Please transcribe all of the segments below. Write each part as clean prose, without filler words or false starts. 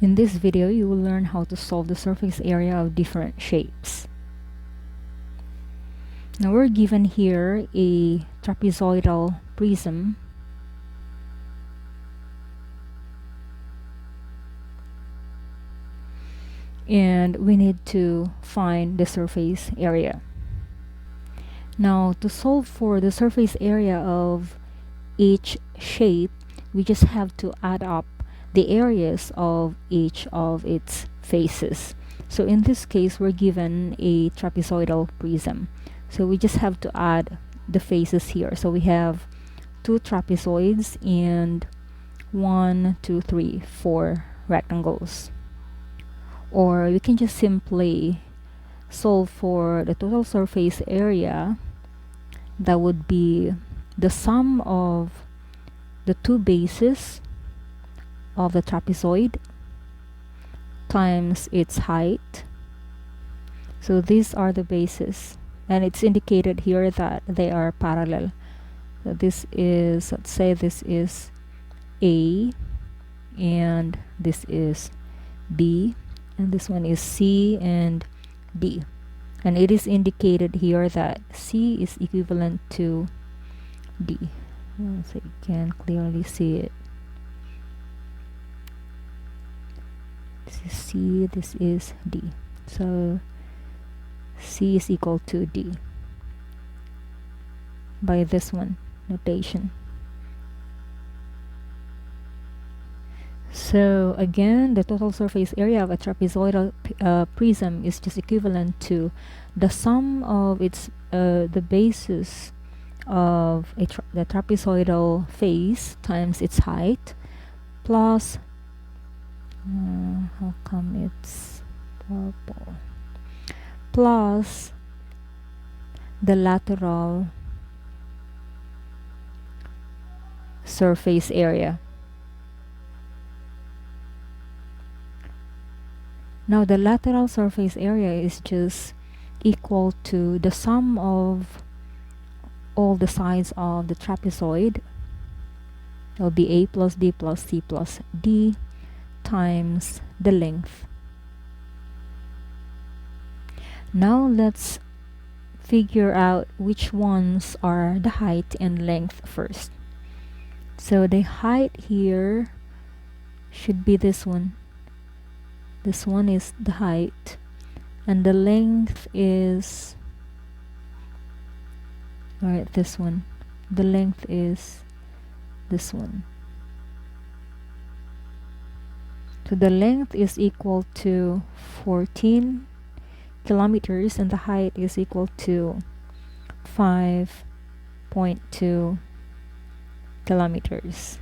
In this video, you will learn how to solve the surface area of different shapes. Now we're given here a trapezoidal prism. And we need to find the surface area. Now to solve for the surface area of each shape, we just have to add up the areas of each of its faces. So in this case, we're given a trapezoidal prism. So we just have to add the faces here. So we have 2 trapezoids and 1, 2, 3, 4 rectangles. Or we can just simply solve for the total surface area. That would be the sum of the 2 bases of the trapezoid times its height. So these are the bases, and it's indicated here that they are parallel. So this is, let's say this is A, and this is B, and this one is C and D. And it is indicated here that C is equivalent to D. So you can clearly see it. This is C, this is D. So C is equal to D by this one notation. So again, the total surface area of a trapezoidal prism is just equivalent to the sum of its the bases of the trapezoidal face times its height plus how come it's purple, plus the lateral surface area. Now the lateral surface area is just equal to the sum of all the sides of the trapezoid. It will be A plus B plus C plus D times the length. Now let's figure out which ones are the height and length first. So the height here should be this one. This one is the height, and the length is, alright, this one. The length is this one. So the length is equal to 14 kilometers and the height is equal to 5.2 kilometers.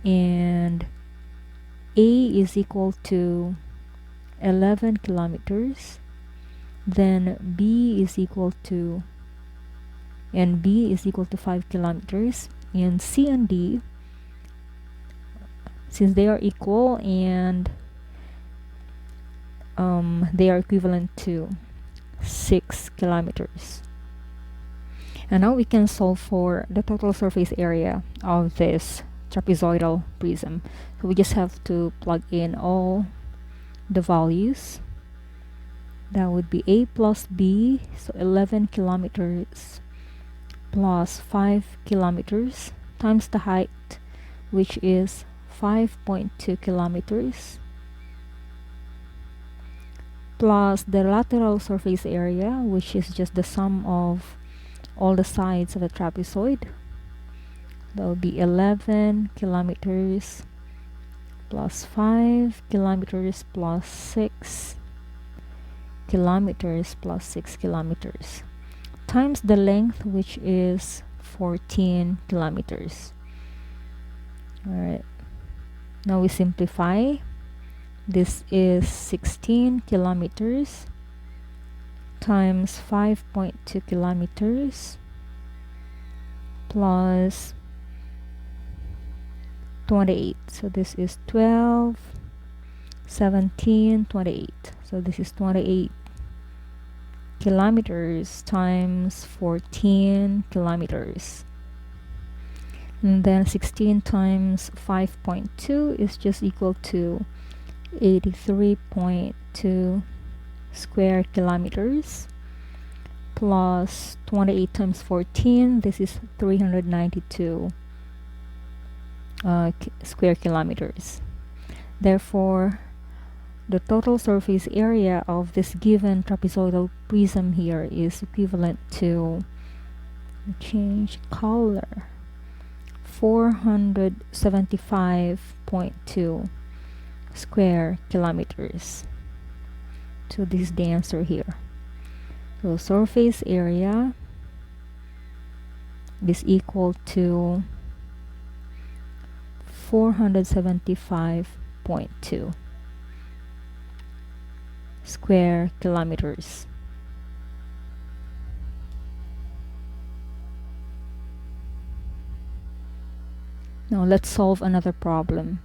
And A is equal to 11 kilometers. Then B is equal to, and B is equal to 5 kilometers. And C and D, since they are equal and they are equivalent to 6 kilometers. And now we can solve for the total surface area of this trapezoidal prism. So we just have to plug in all the values. That would be A plus B, so 11 kilometers plus 5 kilometers times the height, which is 5.2 kilometers, plus the lateral surface area, which is just the sum of all the sides of the trapezoid. That would be 11 kilometers plus 5 kilometers plus 6 kilometers plus 6 kilometers times the length, which is 14 kilometers. Alright, now we simplify. This is 16 kilometers times 5.2 kilometers plus 28. So this is 12, 17, 28. So this is 28 kilometers times 14 kilometers. And then 16 times 5.2 is just equal to 83.2 square kilometers, plus 28 times 14, this is 392 square kilometers. Therefore, the total surface area of this given trapezoidal prism here is equivalent to, change color, 475.2 square kilometers. So this is the answer here. So surface area is equal to 475.2 square kilometers. Now let's solve another problem.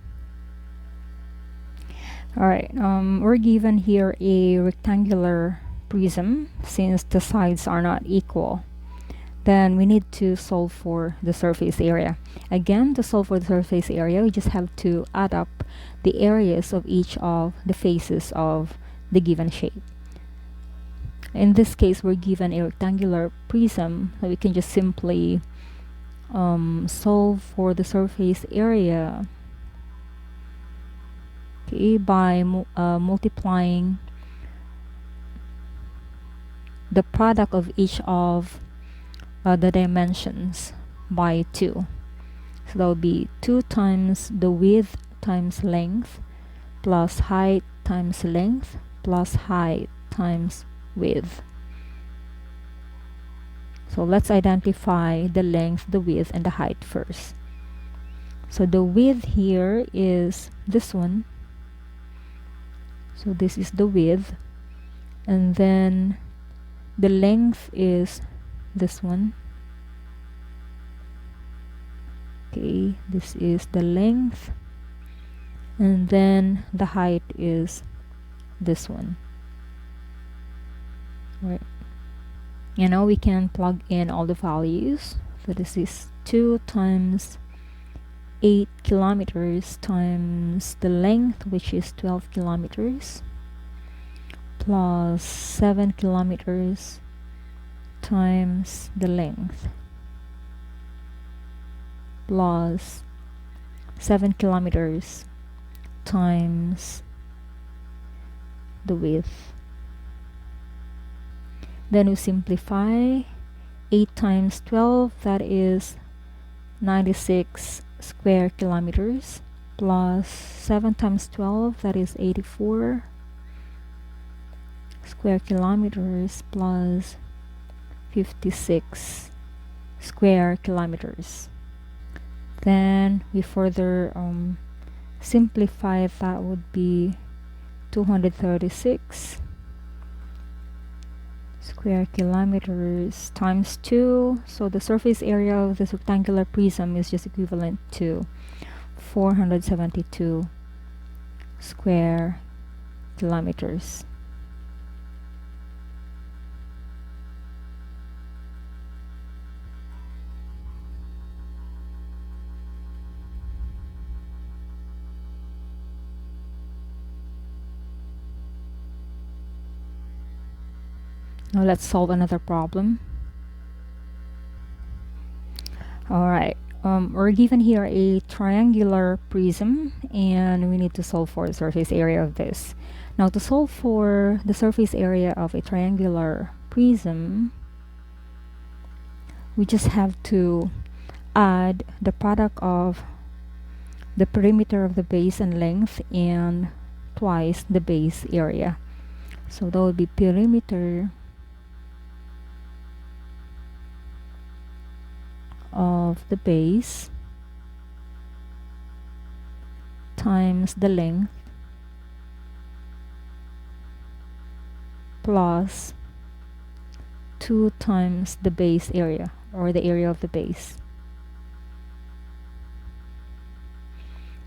Alright, we're given here a rectangular prism. Since the sides are not equal, then we need to solve for the surface area. Again, to solve for the surface area, we just have to add up the areas of each of the faces of the given shape. In this case, we're given a rectangular prism, so we can just simply solve for the surface area, okay, by multiplying the product of each of the dimensions by 2. So that would be 2 times the width times length plus height times length plus height times width. So let's identify the length, the width, and the height first. So the width here is this one. So this is the width. And then the length is this one. Okay, this is the length. And then the height is this one. Right. And now we can plug in all the values. So this is 2 times 8 kilometers times the length, which is 12 kilometers, plus 7 kilometers times the length, plus 7 kilometers times the width. Then we simplify. 8 times 12, that is 96 square kilometers, plus 7 times 12, that is 84 square kilometers, plus 56 square kilometers. Then we further simplify. That would be 236 square kilometers times 2. So the surface area of this rectangular prism is just equivalent to 472 square kilometers. Now let's solve another problem. Alright, we're given here a triangular prism and we need to solve for the surface area of this. Now to solve for the surface area of a triangular prism, we just have to add the product of the perimeter of the base and length and twice the base area. So that would be perimeter of the base times the length plus 2 times the base area, or the area of the base.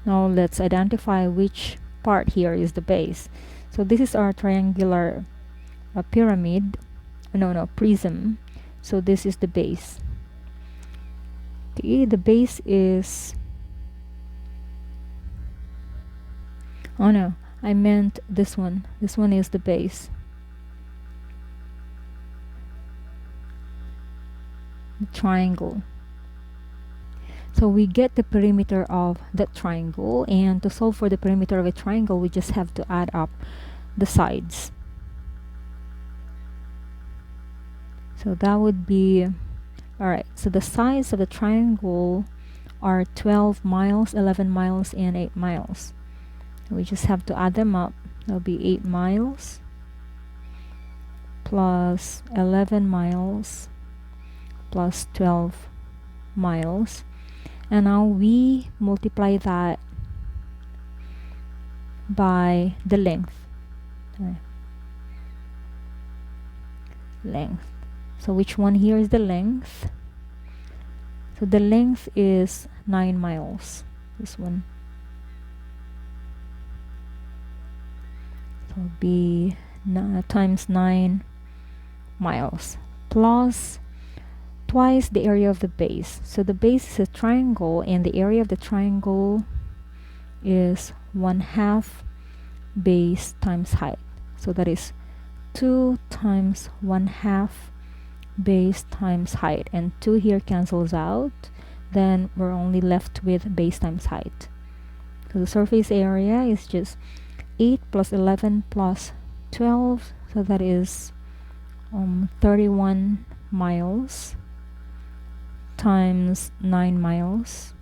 Now let's identify which part here is the base. So this is our triangular prism. So this is the base. The base is, oh no, I meant this one. This one is the base. The triangle. So we get the perimeter of that triangle, and to solve for the perimeter of a triangle, we just have to add up the sides. So that would be, alright, so the sides of the triangle are 12 miles, 11 miles, and 8 miles. We just have to add them up. That'll be 8 miles plus 11 miles plus 12 miles. And now we multiply that by the length. Length. So which one here is the length? So the length is 9 miles. This one. So it'll be times 9 miles plus twice the area of the base. So the base is a triangle, and the area of the triangle is 1/2 base times height. So that is 2 times 1/2 base times height, and 2 here cancels out. Then we're only left with base times height. So the surface area is just 8 plus 11 plus 12, so that is 31 miles times 9 miles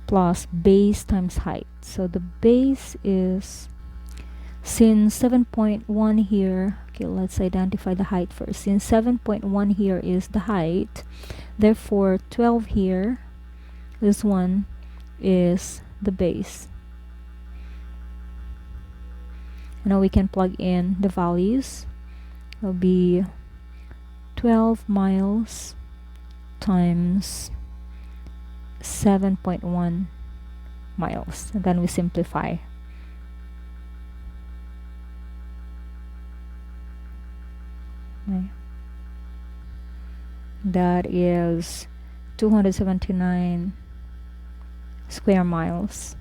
plus base times height. So the base is, since 7.1 here, okay, let's identify the height first. Since 7.1 here is the height, therefore 12 here, this one is the base. Now we can plug in the values. It'll be 12 miles times 7.1 miles, and then we simplify. Okay. That is 279 square miles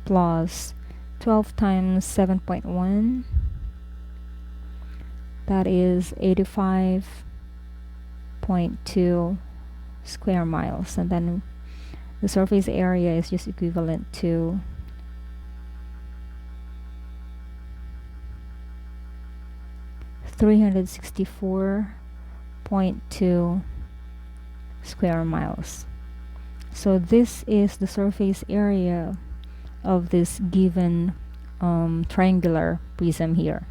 plus 12 times 7.1, that is 85.2 square miles, and then the surface area is just equivalent to 364.2 square miles. So this is the surface area of this given triangular prism here.